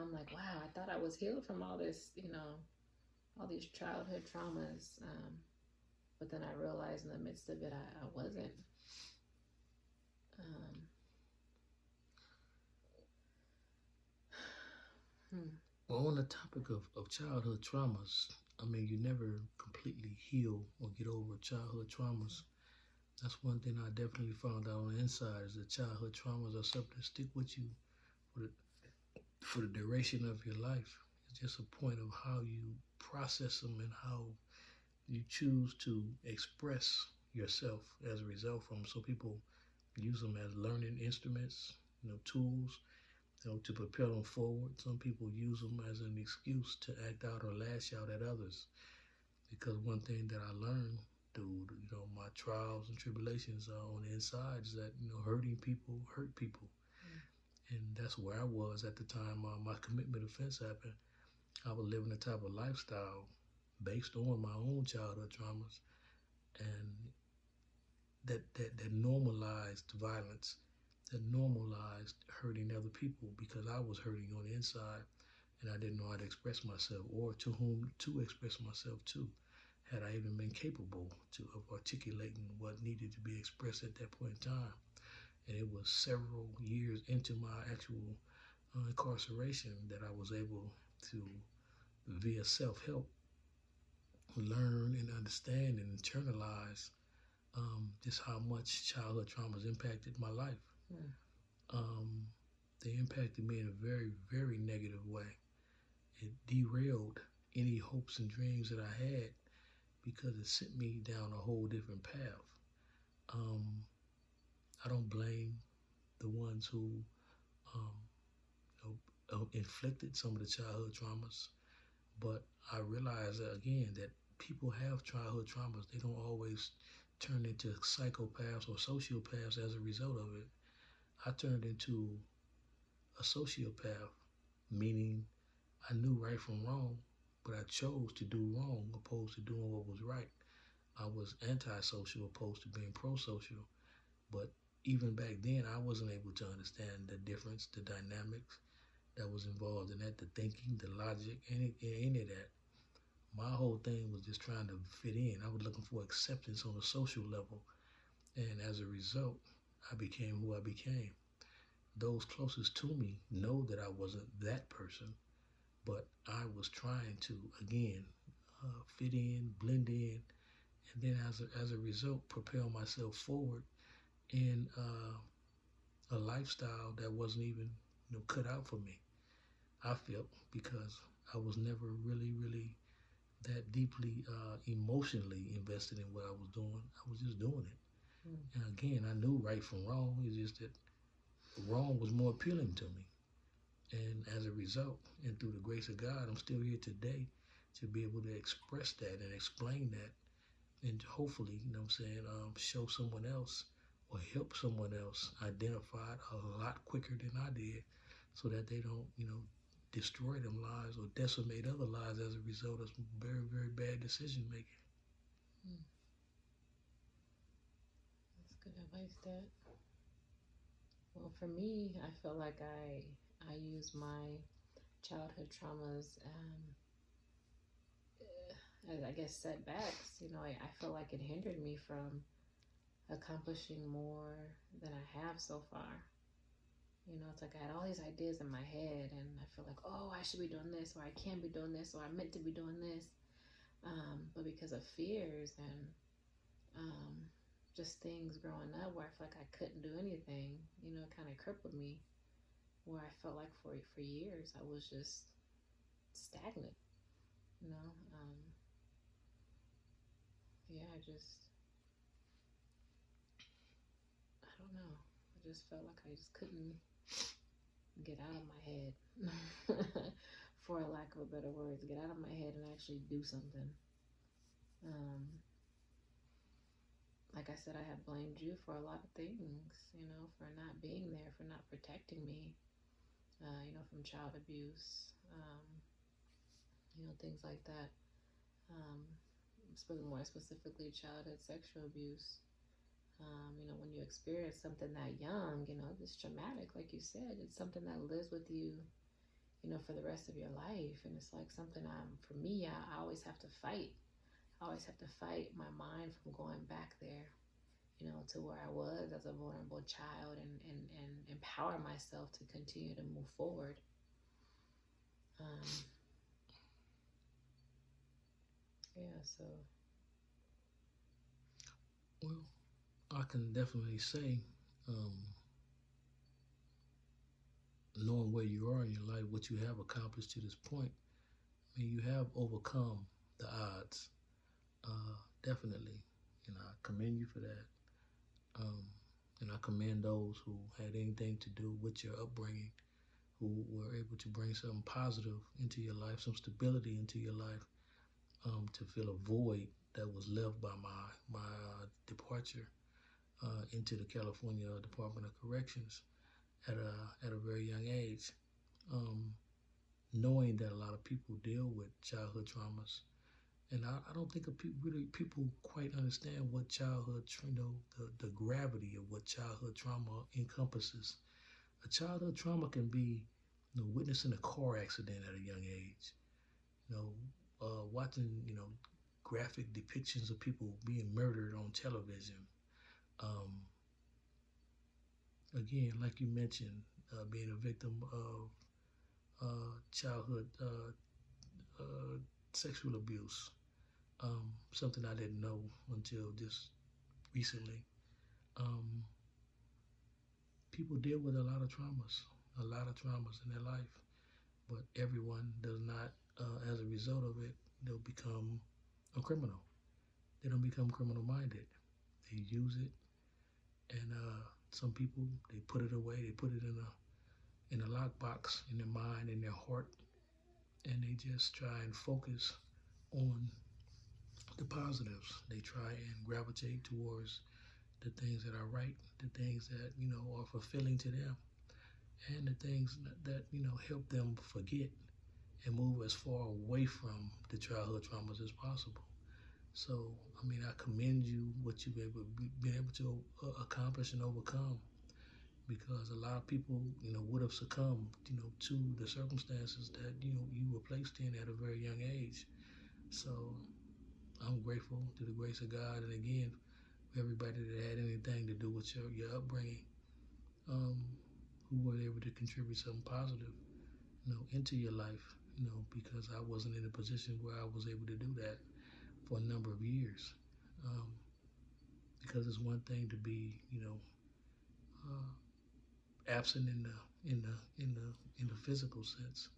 I'm like, wow, I thought I was healed from all this, all these childhood traumas. But then I realized in the midst of it, I wasn't. Um, hmm. Well, on the topic of childhood traumas, I mean, you never completely heal or get over childhood traumas. That's one thing I definitely found out on the inside is that childhood traumas are something that stick with you for for the duration of your life. It's just a point of how you process them and how you choose to express yourself as a result from them. So people use them as learning instruments, tools, to propel them forward. Some people use them as an excuse to act out or lash out at others. Because one thing that I learned through my trials and tribulations on the inside is that hurting people hurt people, and that's where I was at the time my commitment offense happened. I was living a type of lifestyle based on my own childhood traumas, and that normalized violence, that normalized hurting other people because I was hurting on the inside and I didn't know how to express myself or to whom to express myself to. Had I even been capable of articulating what needed to be expressed at that point in time. And it was several years into my actual incarceration that I was able to, via self help, learn and understand and internalize just how much childhood traumas impacted my life. Hmm. Um, they impacted me in a very, very negative way. It derailed any hopes and dreams that I had because it sent me down a whole different path. Um, I don't blame the ones who um, inflicted some of the childhood traumas, but I realize that again that people have childhood traumas. They don't always turn into psychopaths or sociopaths as a result of it. I turned into a sociopath, meaning I knew right from wrong, but I chose to do wrong opposed to doing what was right. I was antisocial opposed to being pro-social. But even back then, I wasn't able to understand the difference, the dynamics that was involved in that, the thinking, the logic, any of that. My whole thing was just trying to fit in. I was looking for acceptance on a social level. And as a result, I became who I became. Those closest to me know that I wasn't that person, but I was trying to, again, fit in, blend in, and then as a result, propel myself forward in a lifestyle that wasn't even cut out for me. I felt because I was never really that deeply emotionally invested in what I was doing. I was just doing it. Hmm. And again, I knew right from wrong. It's just that wrong was more appealing to me. And as a result, and through the grace of God, I'm still here today to be able to express that and explain that and hopefully, show someone else or help someone else identify it a lot quicker than I did so that they don't, destroy them lives or decimate other lives as a result of some very, very bad decision making. Hmm. That's good advice, Dad. Well, for me, I feel like I use my childhood traumas as I guess setbacks. I feel like it hindered me from accomplishing more than I have so far. It's like I had all these ideas in my head, and I feel like, oh, I should be doing this, or I can be doing this, or I'm meant to be doing this. But because of fears and um, just things growing up where I feel like I couldn't do anything, it kind of crippled me. Where I felt like for years I was just stagnant. You know, um, yeah, I don't know. I just felt like I just couldn't get out of my head, for a lack of a better words, get out of my head and actually do something. Um, like I said, I have blamed you for a lot of things, for not being there, for not protecting me, from child abuse, things like that. Um, more specifically, childhood sexual abuse. When you experience something that young, it's traumatic, like you said. It's something that lives with you for the rest of your life. And it's like something for me, I always have to fight. I always have to fight my mind from going back there, to where I was as a vulnerable child, and empower myself to continue to move forward. Yeah, so. Well, I can definitely say, knowing where you are in your life, what you have accomplished to this point, I mean, you have overcome the odds, definitely, and I commend you for that. And I commend those who had anything to do with your upbringing, who were able to bring something positive into your life, some stability into your life, to fill a void that was left by my departure into the California Department of Corrections at a very young age. Knowing that a lot of people deal with childhood traumas, and I don't think people quite understand what childhood, the gravity of what childhood trauma encompasses. A childhood trauma can be, witnessing a car accident at a young age, watching, graphic depictions of people being murdered on television. Um, Again, like you mentioned, being a victim of childhood uh, sexual abuse, something I didn't know until just recently. Um, People deal with a lot of traumas in their life, but everyone does not, as a result of it, they'll become a criminal. They don't become criminal minded. They use it, and some people, they put it away. They put it in a lockbox in their mind, in their heart, and they just try and focus on the positives. They try and gravitate towards the things that are right, the things that are fulfilling to them, and the things that help them forget and move as far away from the childhood traumas as possible. So, I mean, I commend you what you've been able to accomplish and overcome, because a lot of people, would have succumbed, to the circumstances that you were placed in at a very young age. So, I'm grateful to the grace of God, and again, for everybody that had anything to do with your upbringing, um, who were able to contribute something positive, into your life, because I wasn't in a position where I was able to do that for a number of years. Um, because it's one thing to be, absent in the physical sense,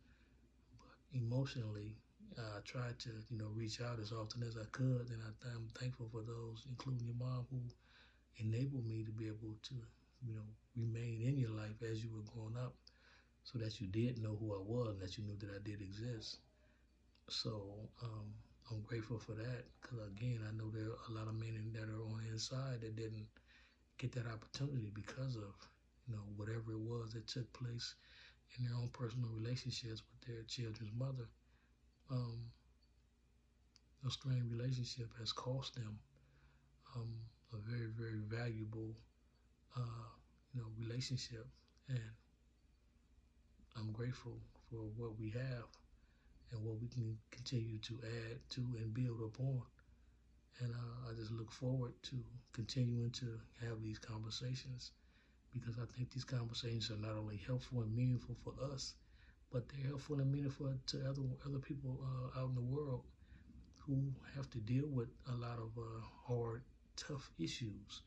but emotionally, I tried to, reach out as often as I could, and I'm thankful for those, including your mom, who enabled me to be able to, remain in your life as you were growing up, so that you did know who I was, and that you knew that I did exist. So I'm grateful for that, because again, I know there are a lot of men that are on the inside that didn't get that opportunity because of whatever it was that took place in their own personal relationships with their children's mother. Um, a strained relationship has cost them um, a very, very valuable relationship, and I'm grateful for what we have and what we can continue to add to and build upon. And I just look forward to continuing to have these conversations, because I think these conversations are not only helpful and meaningful for us, but they're helpful and meaningful to other people out in the world who have to deal with a lot of hard, tough issues.